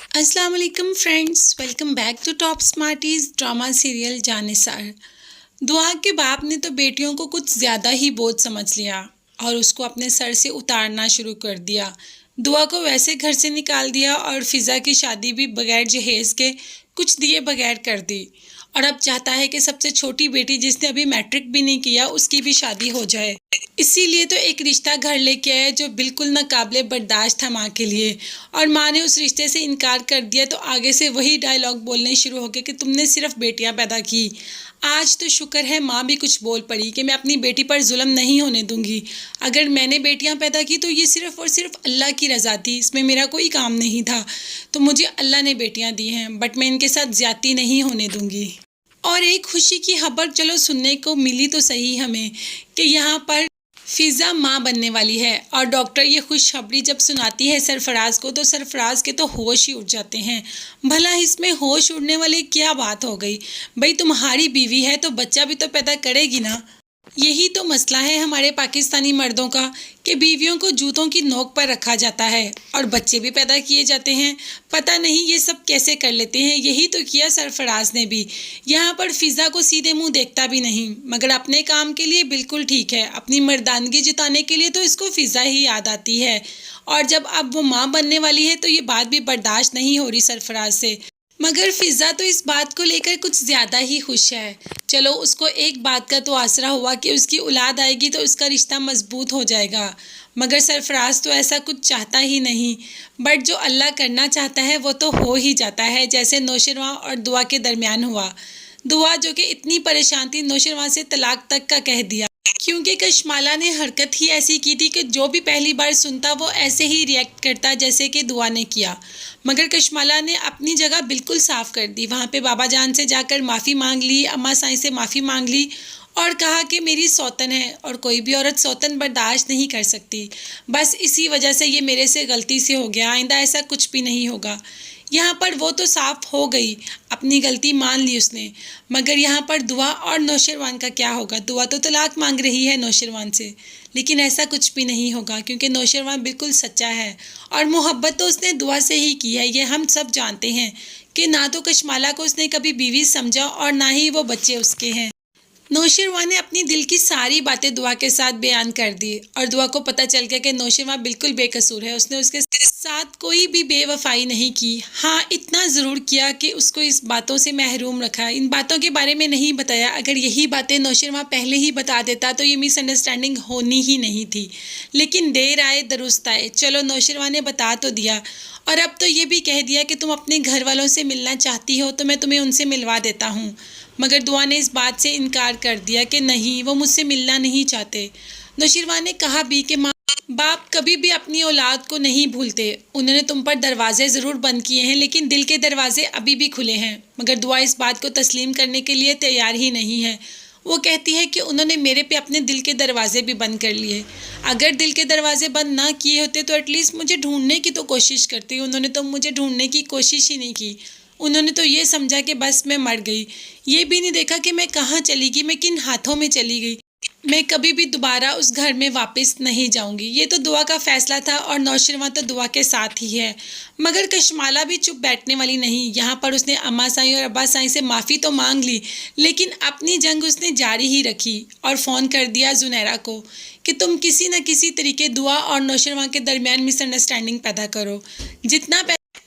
अस्सलाम वालेकुम friends, welcome back to top smarties drama serial Jaan Nisar. दुआ के बाप ने तो बेटियों को कुछ ज़्यादा ही बोझ समझ लिया और उसको अपने सर से उतारना शुरू कर दिया। दुआ को वैसे घर से निकाल दिया और फिज़ा की शादी भी बगैर जहेज़ के कुछ दिए बगैर कर दी। और अब चाहता है कि सबसे छोटी बेटी जिसने अभी मैट्रिक भी नहीं किया उसकी भी शादी हो जाए। इसीलिए तो एक रिश्ता घर लेके आया जो बिल्कुल नाकाबिले बर्दाश्त था माँ के लिए। और माँ ने उस रिश्ते से इनकार कर दिया तो आगे से वही डायलॉग बोलने शुरू हो गए कि तुमने सिर्फ बेटियां पैदा की। आज तो शुक्र है माँ भी कुछ बोल पड़ी कि मैं अपनी बेटी पर जुल्म नहीं होने दूंगी। अगर मैंने बेटियां पैदा की तो ये सिर्फ और सिर्फ अल्लाह की रज़ा थी, इसमें मेरा कोई काम नहीं था। तो मुझे अल्लाह ने बेटियां दी हैं, बट मैं इनके साथ ज्यादती नहीं होने दूंगी। और एक खुशी की खबर चलो सुनने को मिली तो सही हमें कि यहाँ पर फिज़ा माँ बनने वाली है। और डॉक्टर ये खुशखबरी जब सुनाती है सरफराज को तो सरफराज के तो होश ही उड़ जाते हैं। भला इसमें होश उड़ने वाली क्या बात हो गई? भाई तुम्हारी बीवी है तो बच्चा भी तो पैदा करेगी ना। यही तो मसला है हमारे पाकिस्तानी मर्दों का कि बीवियों को जूतों की नोक पर रखा जाता है और बच्चे भी पैदा किए जाते हैं। पता नहीं ये सब कैसे कर लेते हैं। यही तो किया सरफराज ने भी। यहाँ पर फिज़ा को सीधे मुंह देखता भी नहीं, मगर अपने काम के लिए बिल्कुल ठीक है। अपनी मर्दानगी जताने के लिए तो इसको फिज़ा ही याद आती है। और जब अब वो माँ बनने वाली है तो ये बात भी बर्दाश्त नहीं हो रही सरफराज से। मगर फिज़ा तो इस बात को लेकर कुछ ज़्यादा ही खुश है। चलो उसको एक बात का तो आसरा हुआ कि उसकी औलाद आएगी तो उसका रिश्ता मजबूत हो जाएगा। मगर सरफराज तो ऐसा कुछ चाहता ही नहीं। बट जो अल्लाह करना चाहता है वो तो हो ही जाता है, जैसे नौशरवां और दुआ के दरमियान हुआ। दुआ जो कि इतनी परेशान थी नौशरवां से तलाक तक का कह दिया, क्योंकि कशमाला ने हरकत ही ऐसी की थी कि जो भी पहली बार सुनता वो ऐसे ही रिएक्ट करता जैसे कि दुआ ने किया। मगर कशमाला ने अपनी जगह बिल्कुल साफ कर दी। वहाँ पे बाबा जान से जाकर माफ़ी मांग ली, अम्मा साईं से माफ़ी मांग ली और कहा कि मेरी सौतन है और कोई भी औरत सौतन बर्दाश्त नहीं कर सकती। बस इसी वजह से ये मेरे से गलती से हो गया, आइंदा ऐसा कुछ भी नहीं होगा। यहाँ पर वो तो साफ हो गई, अपनी गलती मान ली उसने। मगर यहाँ पर दुआ और नौशरवान का क्या होगा? दुआ तो तलाक मांग रही है नौशरवान से, लेकिन ऐसा कुछ भी नहीं होगा क्योंकि नौशरवान बिल्कुल सच्चा है और मोहब्बत तो उसने दुआ से ही की है। ये हम सब जानते हैं कि ना तो कशमाला को उसने कभी बीवी समझा और ना ही वो बच्चे उसके हैं। नौशरवां ने अपनी दिल की सारी बातें दुआ के साथ बयान कर दी और दुआ को पता चल गया कि नौशरवां बिल्कुल बेकसूर है। उसने उसके साथ कोई भी बेवफाई नहीं की। हाँ, इतना ज़रूर किया कि उसको इस बातों से महरूम रखा, इन बातों के बारे में नहीं बताया। अगर यही बातें नौशरवां पहले ही बता देता तो ये मिसअंडरस्टैंडिंग होनी ही नहीं थी। लेकिन देर आए दुरुस्त आए। चलो नौशरवां ने बता तो दिया और अब तो ये भी कह दिया कि तुम अपने घर वालों से मिलना चाहती हो तो मैं तुम्हें उनसे मिलवा देता हूँ। मगर दुआ ने इस बात से इनकार कर दिया कि नहीं, वो मुझसे मिलना नहीं चाहते। नौशरवां ने कहा भी कि माँ बाप कभी भी अपनी औलाद को नहीं भूलते। उन्होंने तुम पर दरवाजे ज़रूर बंद किए हैं लेकिन दिल के दरवाजे अभी भी खुले हैं। मगर दुआ इस बात को तस्लीम करने के लिए तैयार ही नहीं है। वो कहती है कि उन्होंने मेरे पे अपने दिल के दरवाजे भी बंद कर लिए। अगर दिल के दरवाजे बंद ना किए होते तो एटलीस्ट मुझे ढूंढने की तो कोशिश करती। उन्होंने तो मुझे ढूंढने की कोशिश ही नहीं की। उन्होंने तो ये समझा कि बस मैं मर गई। ये भी नहीं देखा कि मैं कहाँ चली गई, मैं किन हाथों में चली गई। मैं कभी भी दोबारा उस घर में वापस नहीं जाऊंगी। ये तो दुआ का फैसला था और नौशरवां तो दुआ के साथ ही है। मगर कशमाला भी चुप बैठने वाली नहीं। यहाँ पर उसने अम्मा साईं और अब्बा साईं से माफ़ी तो मांग ली लेकिन अपनी जंग उसने जारी ही रखी और फ़ोन कर दिया जुनैरा को कि तुम किसी न किसी तरीके दुआ और नौशरवां के दरमियान मिसअंडरस्टैंडिंग पैदा करो। जितना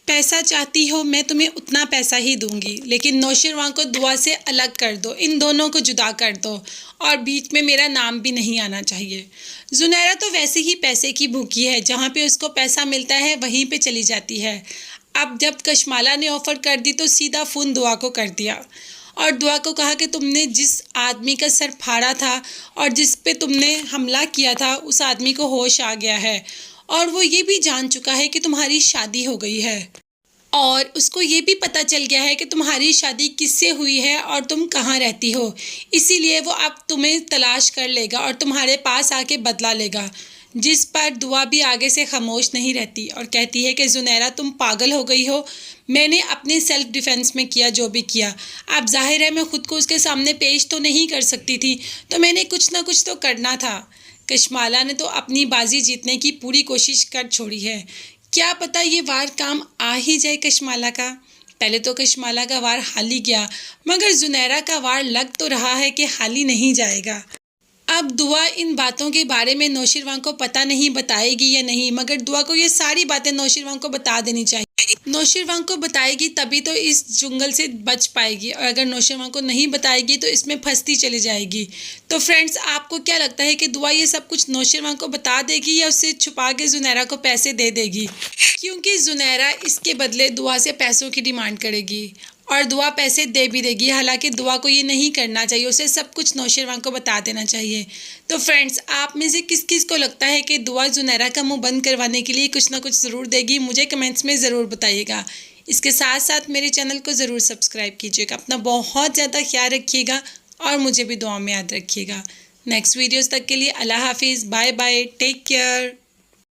पैसा चाहती हो मैं तुम्हें उतना पैसा ही दूंगी, लेकिन नौशरवां को दुआ से अलग कर दो, इन दोनों को जुदा कर दो और बीच में मेरा नाम भी नहीं आना चाहिए। जुनैरा तो वैसे ही पैसे की भूखी है, जहाँ पे उसको पैसा मिलता है वहीं पे चली जाती है। अब जब कशमाला ने ऑफ़र कर दी तो सीधा फ़ोन दुआ को कर दिया और दुआ को कहा कि तुमने जिस आदमी का सर फाड़ा था और जिस पे तुमने हमला किया था उस आदमी को होश आ गया है और वो ये भी जान चुका है कि तुम्हारी शादी हो गई है और उसको ये भी पता चल गया है कि तुम्हारी शादी किससे हुई है और तुम कहाँ रहती हो। इसीलिए वो अब तुम्हें तलाश कर लेगा और तुम्हारे पास आके बदला लेगा। जिस पर दुआ भी आगे से खामोश नहीं रहती और कहती है कि जुनैरा तुम पागल हो गई हो। मैंने अपने सेल्फ डिफेंस में किया जो भी किया। अब जाहिर है मैं खुद को उसके सामने पेश तो नहीं कर सकती थी, तो मैंने कुछ ना कुछ तो करना था। कशमाला ने तो अपनी बाजी जीतने की पूरी कोशिश कर छोड़ी है کیا پتہ یہ وار کام آ ہی جائے کشمالہ کا۔ پہلے تو کشمالہ کا وار حال ہی گیا، مگر زنیرہ کا وار لگ تو رہا ہے کہ حال ہی نہیں جائے گا۔ اب دعا ان باتوں کے بارے میں نوشروان کو پتہ نہیں بتائے گی یا نہیں، مگر دعا کو یہ ساری باتیں نوشروان کو بتا دینی چاہیے۔ نوشروان کو بتائے گی تبھی تو اس جنگل سے بچ پائے گی، اور اگر نوشروان کو نہیں بتائے گی تو اس میں پھنستی چلی جائے گی۔ تو فرینڈز، آپ کو کیا لگتا ہے کہ دعا یہ سب کچھ نوشروان کو بتا دے گی یا اسے چھپا کے زنیرہ کو پیسے دے دے گی؟ کیونکہ زنیرہ اس کے بدلے دعا سے پیسوں کی ڈیمانڈ کرے گی، اور دعا پیسے دے بھی دے گی۔ حالانکہ دعا کو یہ نہیں کرنا چاہیے، اسے سب کچھ نوشروان کو بتا دینا چاہیے۔ تو فرینڈز، آپ میں سے کس کس کو لگتا ہے کہ دعا زنیرہ کا منہ بند کروانے کے لیے کچھ نہ کچھ ضرور دے گی؟ مجھے کمنٹس میں ضرور بتائیے گا۔ اس کے ساتھ ساتھ میرے چینل کو ضرور سبسکرائب کیجیے گا۔ اپنا بہت زیادہ خیال رکھیے گا اور مجھے بھی دعا میں یاد رکھیے گا۔ نیکسٹ ویڈیوز تک کے لیے اللہ حافظ، بائے بائے، ٹیک کیئر۔